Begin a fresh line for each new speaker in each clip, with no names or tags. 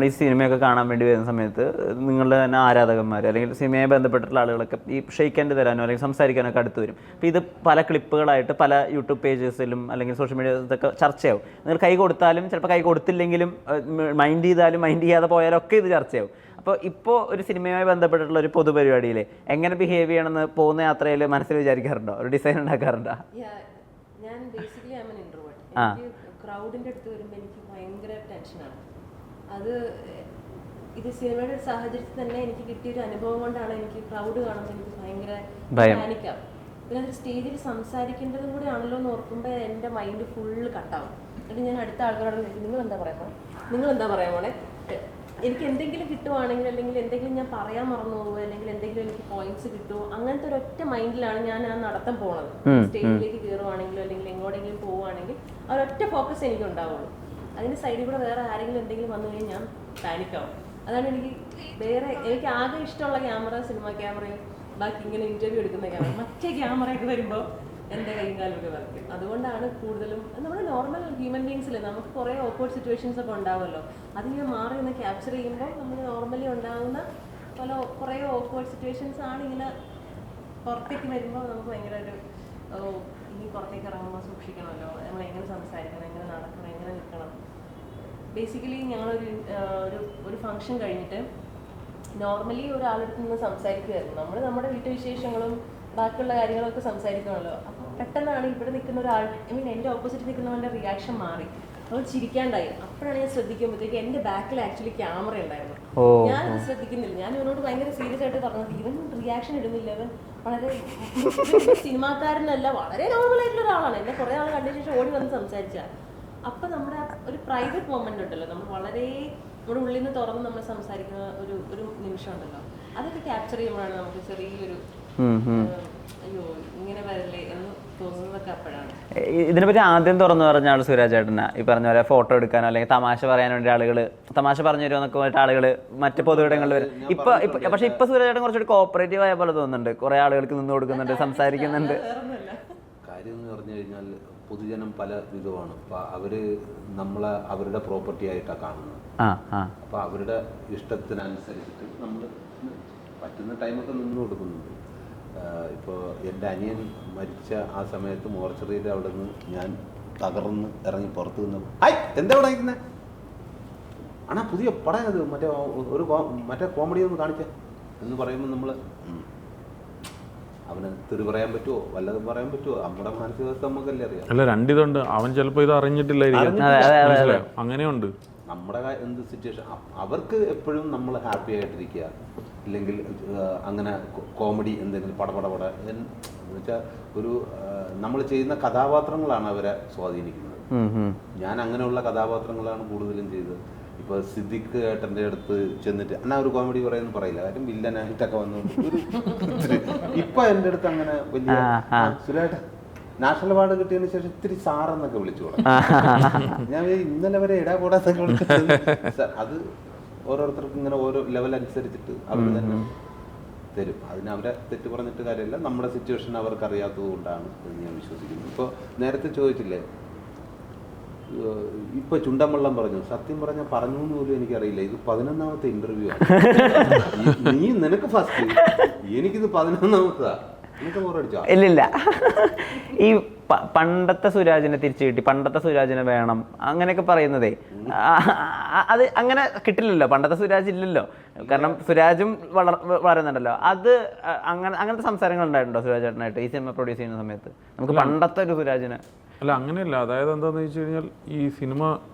നമ്മൾ ഈ സിനിമയൊക്കെ കാണാൻ വേണ്ടി വരുന്ന സമയത്ത് നിങ്ങളുടെ തന്നെ ആരാധകന്മാർ അല്ലെങ്കിൽ സിനിമയെ ബന്ധപ്പെട്ടിട്ടുള്ള ആളുകളൊക്കെ ഈ ഷെയ്ക്കാൻഡ് തരാനോ അല്ലെങ്കിൽ സംസാരിക്കാനൊക്കെ അടുത്ത് വരും. അപ്പോൾ ഇത് പല ക്ലിപ്പുകളായിട്ട് പല യൂട്യൂബ് പേജസിലും അല്ലെങ്കിൽ സോഷ്യൽ മീഡിയയിലൊക്കെ ചർച്ചയാവും. നിങ്ങൾ കൈ കൊടുത്താലും ചിലപ്പോൾ കൈ കൊടുത്തില്ലെങ്കിലും മൈൻഡ് ചെയ്താലും മൈൻഡ് ചെയ്യാതെ പോയാലും ഒക്കെ ഇത് ചർച്ചയാവും. അപ്പോൾ ഇപ്പോൾ ഒരു സിനിമയുമായി ബന്ധപ്പെട്ടിട്ടുള്ള ഒരു പൊതുപരിപാടിയിൽ എങ്ങനെ ബിഹേവ് ചെയ്യണമെന്ന് പോകുന്ന യാത്രയിൽ മനസ്സിൽ വിചാരിക്കാറുണ്ടോ? ഒരു ഡിസൈൻ ഉണ്ടാക്കാറുണ്ടോ?
ഞാൻ basically I M an introvert. എനിക്ക് ക്രൗഡിൻ്റെ അടുത്ത് വരുമ്പോൾ എനിക്ക് ഭയങ്കര ടെൻഷനാണ്. അത് ഇത് സിനിമയുടെ ഒരു സാഹചര്യത്തിൽ തന്നെ എനിക്ക് കിട്ടിയൊരു അനുഭവം കൊണ്ടാണ് എനിക്ക് ക്രൗഡ് കാണുമ്പോൾ എനിക്ക് ഭയങ്കര പാനിക്കാം. പിന്നെ അത് സ്റ്റേജിൽ സംസാരിക്കേണ്ടതും കൂടെ ആണല്ലോ എന്ന് ഓർക്കുമ്പോൾ എൻ്റെ മൈൻഡ് ഫുള്ള് കട്ടാവും. എന്നിട്ട് ഞാൻ അടുത്ത ആൾക്കാരോട് ചോദിക്കും, നിങ്ങളെന്താ പറയാൻ പോണേ? എനിക്ക് എന്തെങ്കിലും കിട്ടുവാണെങ്കിൽ അല്ലെങ്കിൽ എന്തെങ്കിലും ഞാൻ പറയാൻ മറന്നു പോകുമോ അല്ലെങ്കിൽ എന്തെങ്കിലും എനിക്ക് പോയിന്റ്സ് കിട്ടുമോ അങ്ങനത്തെ ഒരൊറ്റ മൈൻഡിലാണ് ഞാൻ ആ നടത്താൻ പോണത്. സ്റ്റേജിലേക്ക് കയറുവാണെങ്കിലോ അല്ലെങ്കിൽ എങ്ങോട്ടെങ്കിലും പോവുകയാണെങ്കിൽ ആ ഒരൊറ്റ ഫോക്കസ് എനിക്ക് ഉണ്ടാവുള്ളൂ. അതിൻ്റെ സൈഡിൽ കൂടെ വേറെ ആരെങ്കിലും എന്തെങ്കിലും വന്നു കഴിഞ്ഞാൽ ഞാൻ പാനിക്കാവും. അതാണ് എനിക്ക് ആകെ ഇഷ്ടമുള്ള ക്യാമറ സിനിമ ക്യാമറയും ബാക്കി ഇങ്ങനെ ഇന്റർവ്യൂ എടുക്കുന്ന ക്യാമറ. മറ്റേ ക്യാമറയൊക്കെ വരുമ്പോൾ എൻ്റെ കൈയും കാലൊക്കെ വരയ്ക്കും. അതുകൊണ്ടാണ് കൂടുതലും നമ്മുടെ നോർമൽ ഹ്യൂമൻ ബീങ്സിൽ നമുക്ക് കുറേ ഓക്വേർഡ് സിറ്റുവേഷൻസ് ഒക്കെ ഉണ്ടാവുമല്ലോ. അതിങ്ങനെ മാറി ഒന്ന് ക്യാപ്ചർ ചെയ്യുമ്പോൾ നമ്മൾ നോർമലി ഉണ്ടാകുന്ന കുറേ ഓക്വേർഡ് സിറ്റുവേഷൻസ് ആണ് ഇങ്ങനെ പുറത്തേക്ക് വരുമ്പോൾ നമുക്ക് ഭയങ്കര ഒരു ഇനി പുറത്തേക്ക് ഇറങ്ങുമ്പോൾ സൂക്ഷിക്കണമല്ലോ, നമ്മൾ എങ്ങനെ സംസാരിക്കണം, എങ്ങനെ നടക്കണം, എങ്ങനെ നിൽക്കണം. ബേസിക്കലി ഞങ്ങളൊരു ഒരു ഫംഗ്ഷൻ കഴിഞ്ഞിട്ട് നോർമലി ഒരാളടുത്ത് നിന്ന് സംസാരിക്കുമായിരുന്നു. നമ്മൾ നമ്മുടെ വീട്ടുവിശേഷങ്ങളും ബാക്കിയുള്ള കാര്യങ്ങളൊക്കെ സംസാരിക്കണമല്ലോ. അപ്പോൾ പെട്ടെന്നാണ് ഇവിടെ നിൽക്കുന്ന ഒരാൾ എൻ്റെ ഓപ്പോസിറ്റ് നിൽക്കുന്നവൻ്റെ റിയാക്ഷൻ മാറി, അവൾ ചിരിക്കാണ്ടായി. അപ്പോഴാണ് ഞാൻ ശ്രദ്ധിക്കുമ്പോഴത്തേക്ക് എൻ്റെ ബാക്കിൽ ആക്ച്വലി ക്യാമറ ഉണ്ടായിരുന്നു. ഞാനത് ശ്രദ്ധിക്കുന്നില്ല. ഞാൻ ഇവനോട് ഭയങ്കര സീരിയസ് ആയിട്ട് പറഞ്ഞത്, ഇവൻ റിയാക്ഷൻ ഇടുന്നില്ല, ഇവൻ വളരെ സിനിമാക്കാരനല്ല, വളരെ നോർമലായിട്ടുള്ള ഒരാളാണ്. എന്നെ കുറേ ആൾ കണ്ട ശേഷം ഓടി വന്ന് സംസാരിച്ചാൽ. അപ്പം നമ്മുടെ ഒരു പ്രൈവറ്റ് മൊമെൻ്റ് ഉണ്ടല്ലോ, നമ്മൾ വളരെ നമ്മുടെ ഉള്ളിൽ നിന്ന് തുറന്ന് നമ്മൾ സംസാരിക്കുന്ന ഒരു നിമിഷം ഉണ്ടല്ലോ, അതൊക്കെ ക്യാപ്ചർ ചെയ്യുമ്പോഴാണ് നമുക്ക് ചെറിയൊരു അയ്യോ ഇങ്ങനെ വരല്ലേ എന്ന് തോന്നുന്നതൊക്കെ അപ്പോഴാണ്.
ഇതിനെപ്പറ്റി ആദ്യം തുറന്നു പറഞ്ഞ ആൾ സുരാജ് ചേട്ടനാ. ഈ പറഞ്ഞ പോലെ ഫോട്ടോ എടുക്കാനോ അല്ലെങ്കിൽ തമാശ പറയാൻ വേണ്ടി ആളുകൾ തമാശ പറഞ്ഞു തരുമോ എന്നൊക്കെ പറഞ്ഞിട്ട് ആളുകൾ മറ്റ് പൊതുവിടങ്ങളിൽ വരും. പക്ഷെ ഇപ്പൊ സുരാജ് ചേട്ടൻ കുറച്ചുകൂടി കോപ്പറേറ്റീവ് ആയ പോലെ തോന്നുന്നുണ്ട്. കുറെ ആളുകൾക്ക് നിന്ന് കൊടുക്കുന്നുണ്ട്, സംസാരിക്കുന്നുണ്ട്.
കാര്യം എന്ന് പറഞ്ഞു കഴിഞ്ഞാൽ പൊതുജനം പല വിധമാണ്. അപ്പോൾ നമ്മളെ അവരുടെ പ്രോപ്പർട്ടി ആയിട്ടാണ് കാണുന്നത്. അപ്പോൾ അവരുടെ ഇഷ്ടത്തിനനുസരിച്ചിട്ട് നമ്മൾ പറ്റുന്ന ടൈമൊക്കെ നിന്ന് കൊടുക്കുന്നുണ്ട്. ഇപ്പോൾ എൻ്റെ അനിയൻ മരിച്ച ആ സമയത്ത് മോർച്ചറിയുടെ അവിടെ നിന്ന് ഞാൻ തകർന്ന് ഇറങ്ങി പുറത്ത് നിന്ന് എന്താ ഇവിടെ ഇരിക്കുന്നത് ആണാ പുതിയ പടം അത് മറ്റേ കോമഡി ഒന്ന് കാണിച്ച എന്ന് പറയുമ്പോൾ നമ്മൾ അവന് തെറി പറയാൻ പറ്റുമോ വല്ലതും പറയാൻ പറ്റുമോ? നമ്മുടെ മാനസികാവസ്ഥ നമുക്കല്ലേ അറിയാം.
അല്ല രണ്ടിതുണ്ട്, അവൻ ചിലപ്പോൾ ഇത് അറിഞ്ഞിട്ടില്ലായിരിക്കും, അങ്ങനെയുണ്ട്. നമ്മുടെ
എന്ത് സിറ്റുവേഷൻ അവർക്ക് എപ്പോഴും നമ്മൾ ഹാപ്പി ആയിട്ടിരിക്കുക, ഇല്ലെങ്കിൽ അങ്ങനെ കോമഡി എന്തെങ്കിലും പടപടപട എന്ന് വെച്ചാൽ ഒരു നമ്മൾ ചെയ്യുന്ന കഥാപാത്രങ്ങളാണ് അവരെ സ്വാധീനിക്കുന്നത്. ഞാൻ അങ്ങനെയുള്ള കഥാപാത്രങ്ങളാണ് കൂടുതലും ചെയ്തത്. ഇപ്പോൾ സിദ്ദിഖ് ഏട്ടൻ്റെ അടുത്ത് ചെന്നിട്ട് എന്നാ ഒരു കോമഡി പറയുമെന്ന് പറയില്ല, കാര്യം വില്ലനായിട്ടൊക്കെ വന്നുകൊണ്ട് ഇപ്പം എൻ്റെ അടുത്ത് അങ്ങനെ വലിയ സുരേട്ട നാഷണൽ അവാർഡ് കിട്ടിയതിന് ശേഷം ഇത്തിരി സാറെന്നൊക്കെ വിളിച്ചു തുടങ്ങി. ഞാൻ ഇന്നലെ വരെ ഇടാ കൂടാത്തൊക്കെ വിളിച്ചത്. അത് ഓരോരുത്തർക്കും ഇങ്ങനെ ഓരോ ലെവൽ അനുസരിച്ചിട്ട് അവർ തന്നെ തരും. അതിന് അവരെ തെറ്റ് പറഞ്ഞിട്ട് കാര്യമില്ല, നമ്മുടെ സിറ്റുവേഷൻ അവർക്ക് അറിയാത്തത് കൊണ്ടാണ് എന്ന് ഞാൻ വിശ്വസിക്കുന്നു. ഇപ്പോൾ നേരത്തെ ചോദിച്ചില്ലേ, ഇപ്പൊ ചുണ്ടൻവെള്ളം പറഞ്ഞു, സത്യം പറഞ്ഞാൽ പറഞ്ഞു എന്ന് പോലും എനിക്കറിയില്ല. ഇത് 11ാമത്തെ ഇന്റർവ്യൂ ആണ്. നിനക്ക് ഫസ്റ്റ്, എനിക്കിത് 11ാമത്താ.
ഇല്ലില്ല, ഈ പണ്ടത്തെ സുരാജിനെ തിരിച്ചു കിട്ടി, പണ്ടത്തെ സുരാജിനെ വേണം അങ്ങനെയൊക്കെ പറയുന്നതേ, അത് അങ്ങനെ കിട്ടില്ലല്ലോ. പണ്ടത്തെ സുരാജ് ഇല്ലല്ലോ, കാരണം സുരാജും വളരുന്നുണ്ടല്ലോ. അത് അങ്ങനത്തെ സംസാരങ്ങൾ ഉണ്ടായിട്ടുണ്ടോ സുരാജ് ചേട്ടനായിട്ട് ഈ സിനിമ പ്രൊഡ്യൂസ് ചെയ്യുന്ന സമയത്ത്? നമുക്ക് പണ്ടത്തെ ഒരു സുരാജിനെ
അല്ല അങ്ങനെയല്ല. അതായത് എന്താണെന്ന് വെച്ച് കഴിഞ്ഞാൽ ഈ സിനിമ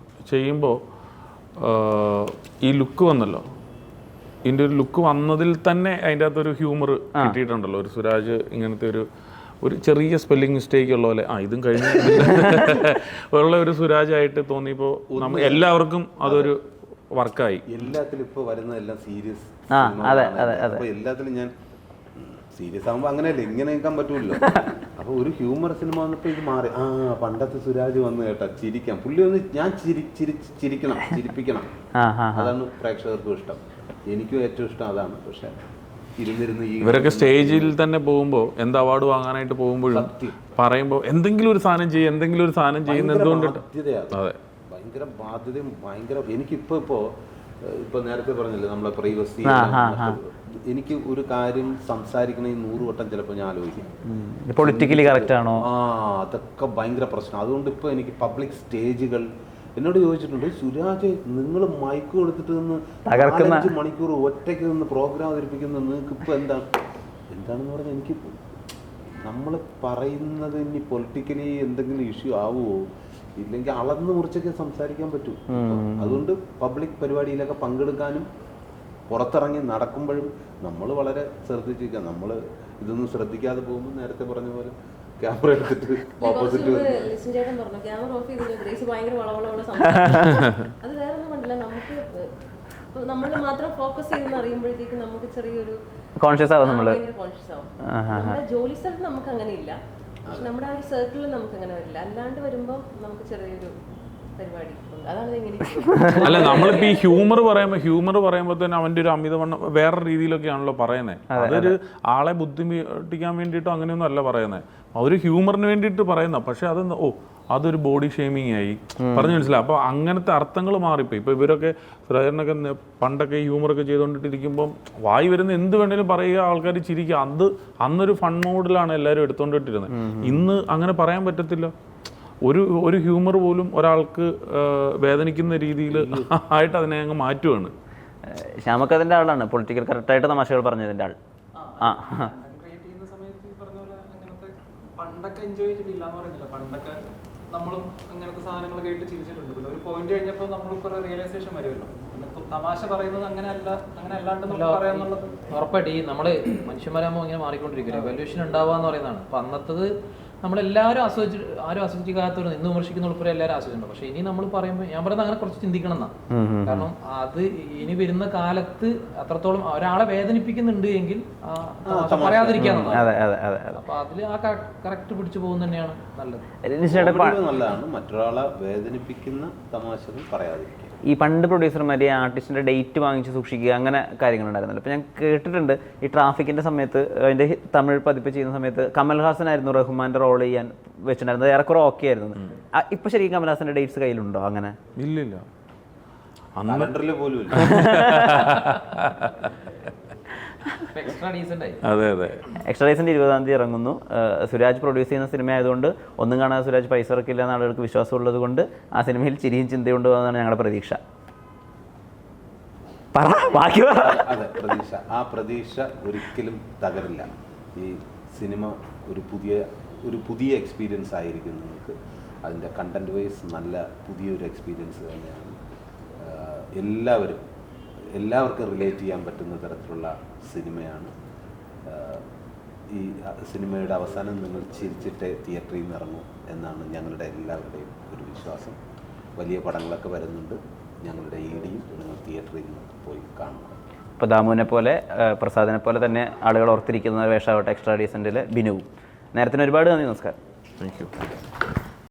ചെയ്യുമ്പോൾ ഈ ലുക്ക് വന്നല്ലോ, ഇതിൻ്റെ ഒരു ലുക്ക് വന്നതിൽ തന്നെ അതിൻ്റെ അകത്തൊരു ഹ്യൂമർ കിട്ടിയിട്ടുണ്ടല്ലോ. ഒരു സുരാജ് ഇങ്ങനത്തെ ഒരു ചെറിയ സ്പെല്ലിംഗ് മിസ്റ്റേക്ക് ഉള്ള പോലെ ഇതും കഴിഞ്ഞ ഉള്ള ഒരു സുരാജായിട്ട് തോന്നിയപ്പോൾ നമ്മൾ എല്ലാവർക്കും അതൊരു വർക്കായി.
എല്ലാത്തിലും ഇപ്പോൾ വരുന്നതെല്ലാം സീരിയസ്, എല്ലാത്തിലും ഞാൻ സീരിയസ് ആകുമ്പോൾ അങ്ങനെയല്ലേ, ഇങ്ങനെ നിൽക്കാൻ പറ്റൂല്ലോ. അപ്പോൾ ഒരു ഹ്യൂമർ സിനിമ വന്നപ്പോൾ ഇത് മാറി. പണ്ടത്തെ സുരാജ് വന്ന് കേട്ടാ ചിരിക്കാം, പുള്ളി ഒന്ന് ഞാൻ ചിരിക്കണം, ചിരിപ്പിക്കണം. അതാണ് പ്രേക്ഷകർക്കും ഇഷ്ടം, എനിക്കും ഏറ്റവും ഇഷ്ടം അതാണ്. പക്ഷെ
ഇവരൊക്കെ സ്റ്റേജിൽ തന്നെ പോകുമ്പോൾ എന്ത് അവാർഡ് വാങ്ങാനായിട്ട് പോകുമ്പോഴും പറയുമ്പോൾ എന്തെങ്കിലും ഒരു സാധനം ചെയ്യും, എന്തെങ്കിലും ഒരു സാധനം ചെയ്യുന്ന എന്തുകൊണ്ടിട്ട്
ഭയങ്കര ബാധ്യതയും ഭയങ്കര. എനിക്കിപ്പോൾ ഇപ്പൊ നേരത്തെ പറഞ്ഞില്ലേ നമ്മളെ പ്രൈവസി, എനിക്ക് ഒരു കാര്യം സംസാരിക്കണമെങ്കിൽ 100 വട്ടം ചിലപ്പോൾ ഞാൻ ആലോചിക്കും
പൊളിറ്റിക്കലി കറക്റ്റ് ആണോ,
അതൊക്കെ ഭയങ്കര പ്രശ്നം. അതുകൊണ്ട് ഇപ്പോൾ എനിക്ക് പബ്ലിക് സ്റ്റേജുകൾ എന്നോട് ചോദിച്ചിട്ടുണ്ട്, സുരാജ് നിങ്ങൾ മൈക്ക് കൊടുത്തിട്ട് നിന്ന് 5 മണിക്കൂർ ഒറ്റയ്ക്ക് നിന്ന് പ്രോഗ്രാം അവതരിപ്പിക്കുന്നത് നിങ്ങൾക്ക് ഇപ്പോൾ എന്താണെന്ന് പറഞ്ഞാൽ എനിക്ക് നമ്മൾ പറയുന്നത് ഇനി പൊളിറ്റിക്കലി എന്തെങ്കിലും ഇഷ്യൂ ആവുമോ, ഇല്ലെങ്കിൽ അളന്ന് മുറിച്ചൊക്കെ സംസാരിക്കാൻ പറ്റൂ. അതുകൊണ്ട് പബ്ലിക് പരിപാടിയിലൊക്കെ പങ്കെടുക്കാനും പുറത്തിറങ്ങി നടക്കുമ്പോഴും നമ്മൾ വളരെ ശ്രദ്ധിച്ചിരിക്കുക. നമ്മൾ ഇതൊന്നും ശ്രദ്ധിക്കാതെ പോകുമ്പോൾ നേരത്തെ പറഞ്ഞ പോലെ ക്യാമറ എടുത്തിട്ട് ഓപ്പോസിറ്റ്
ചേട്ടൻ പറഞ്ഞു ക്യാമറ ഓഫ് ചെയ്തില്ല, ഗ്രേസ് ഭയങ്കര വളവളവള അത് വേറെ ഒന്നും കണ്ടില്ല. നമുക്ക് നമ്മൾ മാത്രം ഫോക്കസ് ചെയ്തെന്ന് അറിയുമ്പോഴത്തേക്ക് നമുക്ക് ചെറിയൊരു
കോൺഷ്യസ് ആവും, നമ്മള്
കോൺഷ്യസ് ആവും. നമ്മുടെ ജോലി സ്ഥലത്ത് നമുക്ക് അങ്ങനെ ഇല്ല, പക്ഷെ നമ്മുടെ ആ ഒരു സർക്കിളിൽ നമുക്ക് അങ്ങനെ വരില്ല. അല്ലാണ്ട് വരുമ്പോൾ നമുക്ക് ചെറിയൊരു പരിപാടി ഉണ്ട്. അതാണ് ഇങ്ങനെ
അല്ല നമ്മളിപ്പോ ഈ ഹ്യൂമർ പറയുമ്പോൾ തന്നെ അവന്റെ ഒരു അമിതവണ്ണം വേറെ രീതിയിലൊക്കെയാണല്ലോ പറയുന്നത്. അതൊരു ആളെ ബുദ്ധിമുട്ടിക്കാൻ വേണ്ടിയിട്ടോ അങ്ങനെയൊന്നും അല്ല പറയുന്നത്, ഒരു ഹ്യൂമറിന് വേണ്ടിയിട്ട് പറയുന്ന. പക്ഷെ അതെന്താ അതൊരു ബോഡി ഷെയ്മിങ് ആയി പറഞ്ഞു മനസ്സിലായി. അപ്പോൾ അങ്ങനത്തെ അർത്ഥങ്ങൾ മാറിപ്പോയി. ഇപ്പോൾ ഇവരൊക്കെ സുരാജനൊക്കെ പണ്ടൊക്കെ ഹ്യൂമറൊക്കെ ചെയ്തുകൊണ്ടിട്ടിരിക്കുമ്പം വായി വരുന്ന എന്ത് വേണേലും പറയുക, ആൾക്കാർ ചിരിക്കുക. അന്നൊരു ഫൺ മോഡിലാണ് എല്ലാവരും എടുത്തുകൊണ്ടിട്ടിരുന്നത്. ഇന്ന് അങ്ങനെ പറയാൻ പറ്റത്തില്ല. ഒരു ഹ്യൂമർ പോലും ഒരാൾക്ക് വേദനിക്കുന്ന രീതിയിൽ ആയിട്ട് അതിനെ അങ്ങ് മാറ്റുവാണ്.
ശ്യാമക്കതിൻ്റെ ആളാണ് പൊളിറ്റിക്കൽ കറക്റ്റായിട്ട് തമാശകൾ പറഞ്ഞതിൻ്റെ ആൾ.
പണ്ടൊക്കെ എൻജോയ് ചെയ്തിട്ടില്ല എന്ന് പറയുന്നില്ല, പണ്ടൊക്കെ നമ്മളും അങ്ങനത്തെ സാധനങ്ങൾ കേട്ട് ചിരിച്ചിട്ടുണ്ട്. പിന്നെ ഒരു പോയിന്റ് കഴിഞ്ഞപ്പോൾ നമ്മൾക്ക് ഒരു റിയലൈസേഷൻ വരുമല്ലോ, തമാശ പറയുന്നത് അങ്ങനെ അല്ലാണ്ട് പറയാന്നുള്ളത്.
ഉറപ്പായിട്ട് ഈ നമ്മള് മനുഷ്യന്മാരാകുമ്പോൾ ഇങ്ങനെ മാറിക്കൊണ്ടിരിക്കില്ല, എവല്യൂഷൻ ഉണ്ടാവുക എന്ന് പറയുന്നതാണ്. അപ്പൊ അന്നത്തത് നമ്മളെല്ലാവരും ആരും ആസ്വദിക്കാത്തവരും ഇന്ന് വിമർശിക്കുന്ന ഉൾപ്പെടെ എല്ലാവരും ആസ്വദിച്ചിട്ടുണ്ട്. പക്ഷെ ഇനി നമ്മൾ പറയുമ്പോൾ ഞാൻ പറയുന്നത് അങ്ങനെ കുറച്ച് ചിന്തിക്കണം എന്നാ. കാരണം അത് ഇനി വരുന്ന കാലത്ത് അത്രത്തോളം ഒരാളെ വേദനിപ്പിക്കുന്നുണ്ട് എങ്കിൽ പറയാതിരിക്കാന്നുള്ളതാണ്. അപ്പൊ അതിൽ ആ കറക്റ്റ് പിടിച്ചു പോകുന്ന തന്നെയാണ് നല്ലത്.
നല്ലതാണ് മറ്റൊരാളെ വേദനിപ്പിക്കുന്ന തമാശകൾ പറയാതിരിക്കുക.
ഈ പണ്ട് പ്രൊഡ്യൂസർമാർ ഈ ആർട്ടിസ്റ്റിൻ്റെ ഡേറ്റ് വാങ്ങിച്ച് സൂക്ഷിക്കുക അങ്ങനെ കാര്യങ്ങളുണ്ടായിരുന്നല്ലോ. അപ്പോൾ ഞാൻ കേട്ടിട്ടുണ്ട് ഈ ട്രാഫിക്കിൻ്റെ സമയത്ത് അതിൻ്റെ തമിഴ് പതിപ്പ് ചെയ്യുന്ന സമയത്ത് കമൽഹാസൻ ആയിരുന്നു റഹ്മാൻ്റെ റോൾ ചെയ്യാൻ വെച്ചിട്ടുണ്ടായിരുന്നത്. ഏറെക്കുറെ ഓക്കെ ആയിരുന്നു. ഇപ്പം ശരിക്കും കമൽഹാസൻ്റെ ഡേറ്റ്സ് കയ്യിലുണ്ടോ? അങ്ങനെ
ഇല്ലില്ല,
പോലും
എക്സ്ട്രാ ഡീസൻ്റ് ആയി.
അതെ
20-ാം തീയതി ഇറങ്ങുന്നു. സുരാജ് പ്രൊഡ്യൂസ് ചെയ്യുന്ന സിനിമ ആയതുകൊണ്ട് ഒന്നും കാണാതെ സുരാജ് പൈസ ഇറക്കില്ല എന്ന് ആളുകൾക്ക് വിശ്വാസമുള്ളത് കൊണ്ട് ആ സിനിമയിൽ ചിരിയും ചിന്തയുണ്ട് എന്നാണ് ഞങ്ങളുടെ പ്രതീക്ഷ.
ആ പ്രതീക്ഷ ഒരിക്കലും തകരില്ല. ഈ സിനിമ ഒരു പുതിയ എക്സ്പീരിയൻസ് ആയിരിക്കും നിങ്ങൾക്ക്. അതിൻ്റെ കണ്ടന്റ് വൈസ് നല്ല പുതിയൊരു എക്സ്പീരിയൻസ് തന്നെയാണ്. എല്ലാവർക്കും റിലേറ്റ് ചെയ്യാൻ പറ്റുന്ന തരത്തിലുള്ള സിനിമയാണ്. ഈ സിനിമയുടെ അവസാനം നിങ്ങൾ ചിരിച്ചിട്ട് തിയേറ്ററിൽ നിന്ന് ഇറങ്ങും എന്നാണ് ഞങ്ങളുടെ എല്ലാവരുടെയും ഒരു വിശ്വാസം. വലിയ പടങ്ങളൊക്കെ വരുന്നുണ്ട്, ഞങ്ങളുടെ EDയും നിങ്ങൾ തിയേറ്ററിൽ നിന്ന് പോയി കാണണം.
ഇപ്പോൾ ദാമുവിനെ പോലെ പ്രസാദിനെ പോലെ തന്നെ ആളുകൾ ഓർത്തിരിക്കുന്ന വേഷമാവട്ടെ എക്സ്ട്രാ ഡീസൻറ്റിലെ ബിനുവും. നേരത്തിന് ഒരുപാട് നന്ദി, നമസ്കാരം.
Thank you.